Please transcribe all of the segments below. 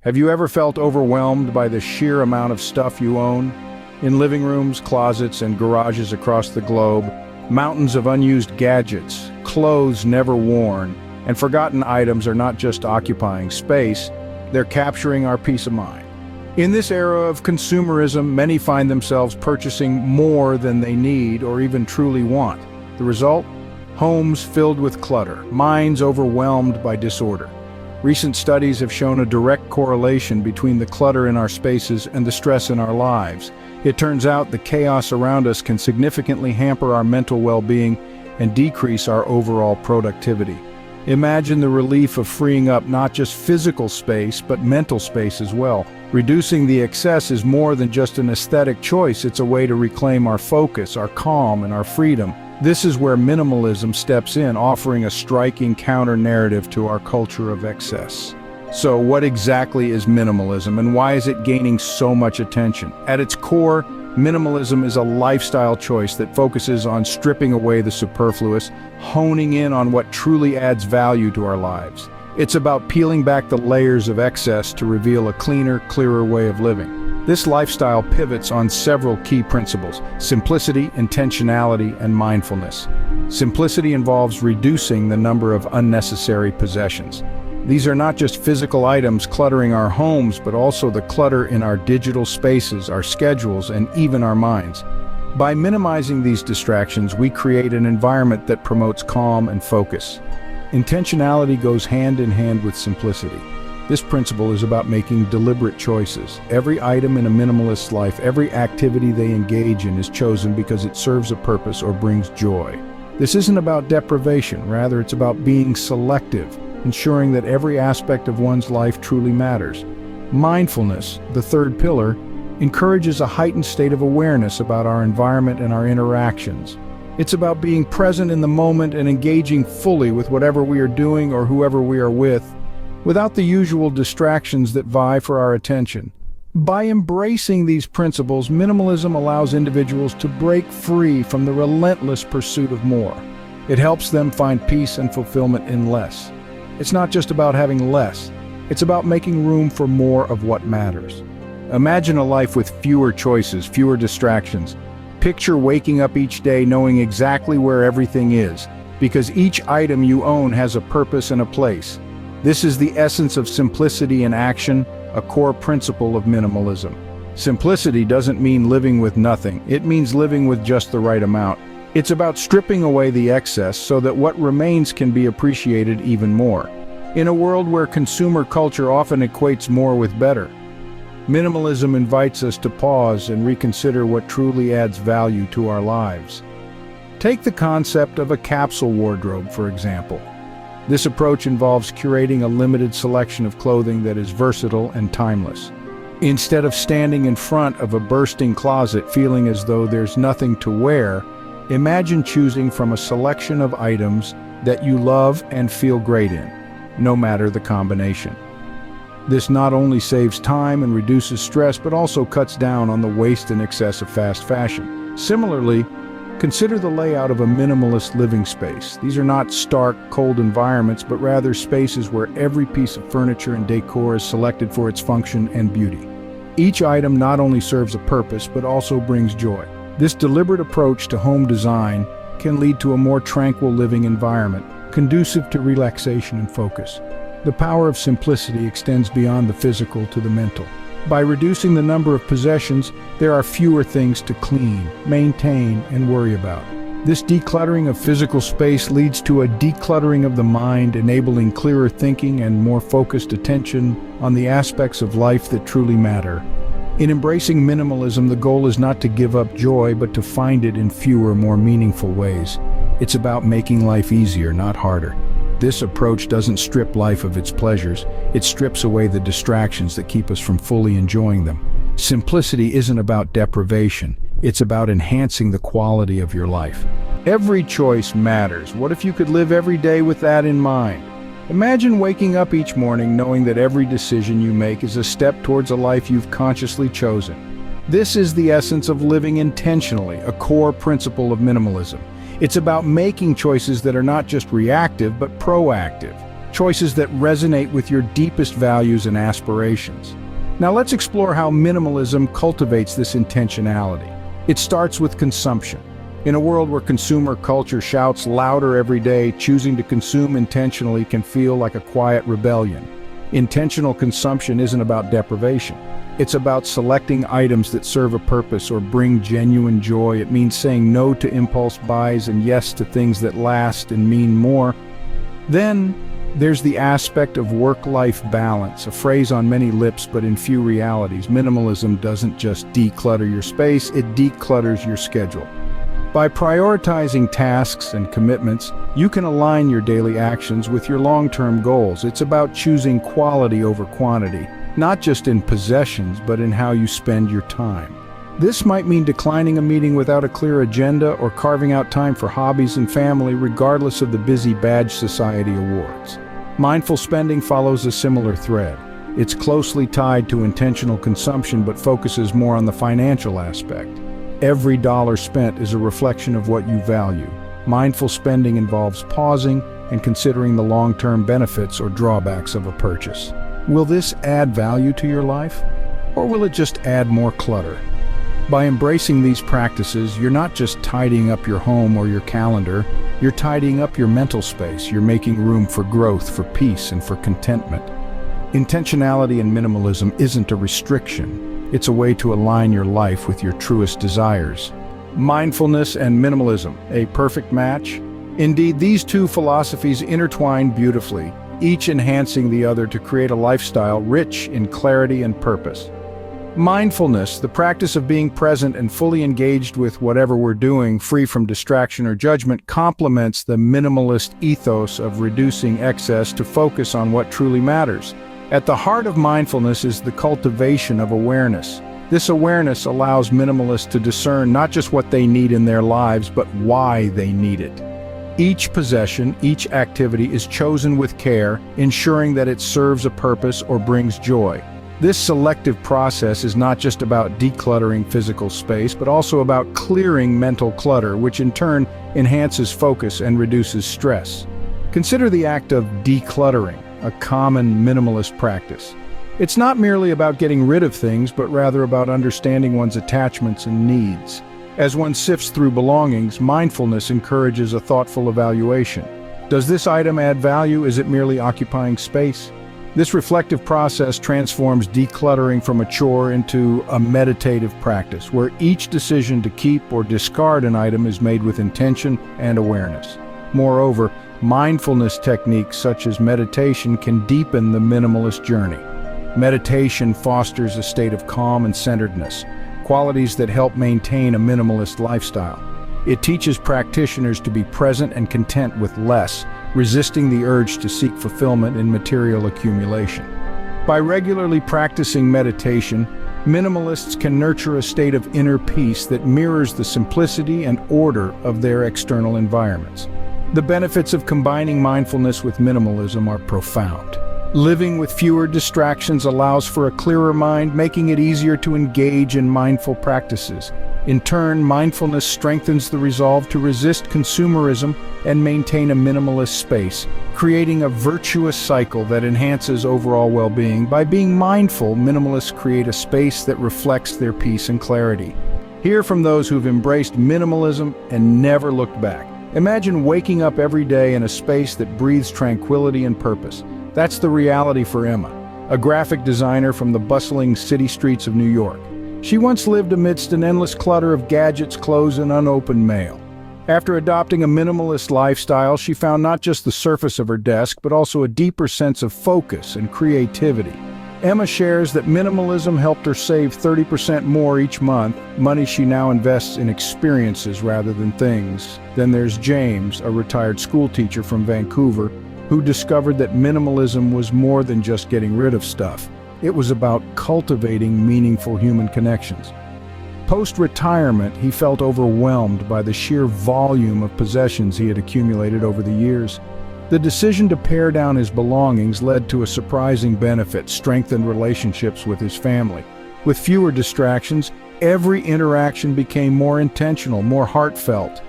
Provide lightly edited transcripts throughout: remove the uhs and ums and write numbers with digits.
Have you ever felt overwhelmed by the sheer amount of stuff you own? In living rooms, closets, and garages across the globe, mountains of unused gadgets, clothes never worn, and forgotten items are not just occupying space, they're capturing our peace of mind. In this era of consumerism, many find themselves purchasing more than they need or even truly want. The result? Homes filled with clutter, minds overwhelmed by disorder. Recent studies have shown a direct correlation between the clutter in our spaces and the stress in our lives. It turns out the chaos around us can significantly hamper our mental well-being and decrease our overall productivity. Imagine the relief of freeing up not just physical space, but mental space as well. Reducing the excess is more than just an aesthetic choice, it's a way to reclaim our focus, our calm, and our freedom. This is where minimalism steps in, offering a striking counter-narrative to our culture of excess. So what exactly is minimalism, and why is it gaining so much attention? At its core, minimalism is a lifestyle choice that focuses on stripping away the superfluous, honing in on what truly adds value to our lives. It's about peeling back the layers of excess to reveal a cleaner, clearer way of living. This lifestyle pivots on several key principles: simplicity, intentionality, and mindfulness. Simplicity involves reducing the number of unnecessary possessions. These are not just physical items cluttering our homes, but also the clutter in our digital spaces, our schedules, and even our minds. By minimizing these distractions, we create an environment that promotes calm and focus. Intentionality goes hand in hand with simplicity. This principle is about making deliberate choices. Every item in a minimalist's life, every activity they engage in is chosen because it serves a purpose or brings joy. This isn't about deprivation, rather it's about being selective, ensuring that every aspect of one's life truly matters. Mindfulness, the third pillar, encourages a heightened state of awareness about our environment and our interactions. It's about being present in the moment and engaging fully with whatever we are doing or whoever we are with, without the usual distractions that vie for our attention. By embracing these principles, minimalism allows individuals to break free from the relentless pursuit of more. It helps them find peace and fulfillment in less. It's not just about having less, it's about making room for more of what matters. Imagine a life with fewer choices, fewer distractions. Picture waking up each day knowing exactly where everything is, because each item you own has a purpose and a place. This is the essence of simplicity in action, a core principle of minimalism. Simplicity doesn't mean living with nothing, it means living with just the right amount. It's about stripping away the excess so that what remains can be appreciated even more. In a world where consumer culture often equates more with better, minimalism invites us to pause and reconsider what truly adds value to our lives. Take the concept of a capsule wardrobe, for example. This approach involves curating a limited selection of clothing that is versatile and timeless. Instead of standing in front of a bursting closet feeling as though there's nothing to wear, imagine choosing from a selection of items that you love and feel great in, no matter the combination. This not only saves time and reduces stress, but also cuts down on the waste and excess of fast fashion. Similarly, consider the layout of a minimalist living space. These are not stark, cold environments, but rather spaces where every piece of furniture and decor is selected for its function and beauty. Each item not only serves a purpose, but also brings joy. This deliberate approach to home design can lead to a more tranquil living environment, conducive to relaxation and focus. The power of simplicity extends beyond the physical to the mental. By reducing the number of possessions, there are fewer things to clean, maintain, and worry about. This decluttering of physical space leads to a decluttering of the mind, enabling clearer thinking and more focused attention on the aspects of life that truly matter. In embracing minimalism, the goal is not to give up joy, but to find it in fewer, more meaningful ways. It's about making life easier, not harder. This approach doesn't strip life of its pleasures, it strips away the distractions that keep us from fully enjoying them. Simplicity isn't about deprivation, it's about enhancing the quality of your life. Every choice matters. What if you could live every day with that in mind? Imagine waking up each morning knowing that every decision you make is a step towards a life you've consciously chosen. This is the essence of living intentionally, a core principle of minimalism. It's about making choices that are not just reactive, but proactive. choices that resonate with your deepest values and aspirations. Now let's explore how minimalism cultivates this intentionality. It starts with consumption. In a world where consumer culture shouts louder every day, choosing to consume intentionally can feel like a quiet rebellion. Intentional consumption isn't about deprivation. It's about selecting items that serve a purpose or bring genuine joy. It means saying no to impulse buys and yes to things that last and mean more. Then, there's the aspect of work-life balance, a phrase on many lips but in few realities. Minimalism doesn't just declutter your space, it declutters your schedule. By prioritizing tasks and commitments, you can align your daily actions with your long-term goals. It's about choosing quality over quantity, not just in possessions, but in how you spend your time. This might mean declining a meeting without a clear agenda or carving out time for hobbies and family, regardless of the busy badge society awards. Mindful spending follows a similar thread. It's closely tied to intentional consumption but focuses more on the financial aspect. Every dollar spent is a reflection of what you value. Mindful spending involves pausing and considering the long-term benefits or drawbacks of a purchase. Will this add value to your life, or will it just add more clutter? By embracing these practices, you're not just tidying up your home or your calendar, you're tidying up your mental space. You're making room for growth, for peace, and for contentment. Intentionality in minimalism isn't a restriction. It's a way to align your life with your truest desires. Mindfulness and minimalism, a perfect match? Indeed, these two philosophies intertwine beautifully, each enhancing the other to create a lifestyle rich in clarity and purpose. Mindfulness, the practice of being present and fully engaged with whatever we're doing, free from distraction or judgment, complements the minimalist ethos of reducing excess to focus on what truly matters. At the heart of mindfulness is the cultivation of awareness. This awareness allows minimalists to discern not just what they need in their lives, but why they need it. Each possession, each activity is chosen with care, ensuring that it serves a purpose or brings joy. This selective process is not just about decluttering physical space, but also about clearing mental clutter, which in turn enhances focus and reduces stress. Consider the act of decluttering, a common minimalist practice. It's not merely about getting rid of things, but rather about understanding one's attachments and needs. As one sifts through belongings, mindfulness encourages a thoughtful evaluation. Does this item add value? Is it merely occupying space? This reflective process transforms decluttering from a chore into a meditative practice, where each decision to keep or discard an item is made with intention and awareness. Moreover, mindfulness techniques such as meditation can deepen the minimalist journey. Meditation fosters a state of calm and centeredness, qualities that help maintain a minimalist lifestyle. It teaches practitioners to be present and content with less, resisting the urge to seek fulfillment in material accumulation. By regularly practicing meditation, minimalists can nurture a state of inner peace that mirrors the simplicity and order of their external environments. The benefits of combining mindfulness with minimalism are profound. Living with fewer distractions allows for a clearer mind, making it easier to engage in mindful practices. In turn, mindfulness strengthens the resolve to resist consumerism and maintain a minimalist space, creating a virtuous cycle that enhances overall well-being. By being mindful, minimalists create a space that reflects their peace and clarity. Hear from those who've embraced minimalism and never looked back. Imagine waking up every day in a space that breathes tranquility and purpose. That's the reality for Emma, a graphic designer from the bustling city streets of New York. She once lived amidst an endless clutter of gadgets, clothes, and unopened mail. After adopting a minimalist lifestyle, she found not just the surface of her desk, but also a deeper sense of focus and creativity. Emma shares that minimalism helped her save 30% more each month, money she now invests in experiences rather than things. Then there's James, a retired school teacher from Vancouver, who discovered that minimalism was more than just getting rid of stuff. It was about cultivating meaningful human connections. Post-retirement, he felt overwhelmed by the sheer volume of possessions he had accumulated over the years. The decision to pare down his belongings led to a surprising benefit: strengthened relationships with his family. With fewer distractions, every interaction became more intentional, more heartfelt.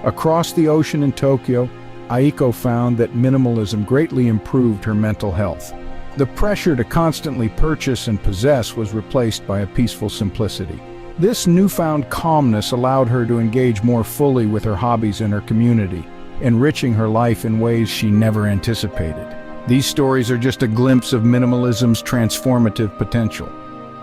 Across the ocean in Tokyo, Aiko found that minimalism greatly improved her mental health. The pressure to constantly purchase and possess was replaced by a peaceful simplicity. This newfound calmness allowed her to engage more fully with her hobbies and her community, enriching her life in ways she never anticipated. These stories are just a glimpse of minimalism's transformative potential.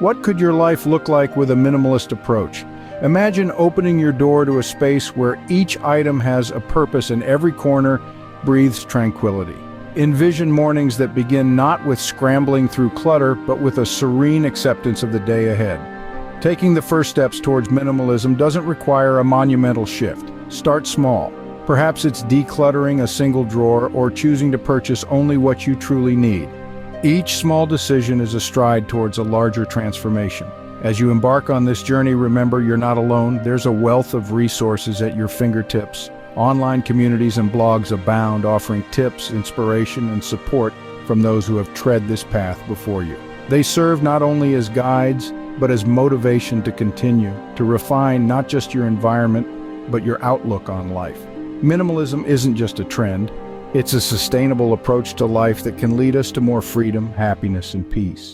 What could your life look like with a minimalist approach? Imagine opening your door to a space where each item has a purpose and every corner breathes tranquility. Envision mornings that begin not with scrambling through clutter, but with a serene acceptance of the day ahead. Taking the first steps towards minimalism doesn't require a monumental shift. Start small. Perhaps it's decluttering a single drawer or choosing to purchase only what you truly need. Each small decision is a stride towards a larger transformation. As you embark on this journey, remember you're not alone. There's a wealth of resources at your fingertips. Online communities and blogs abound, offering tips, inspiration, and support from those who have tread this path before you. They serve not only as guides, but as motivation to continue, to refine not just your environment, but your outlook on life. Minimalism isn't just a trend, it's a sustainable approach to life that can lead us to more freedom, happiness, and peace.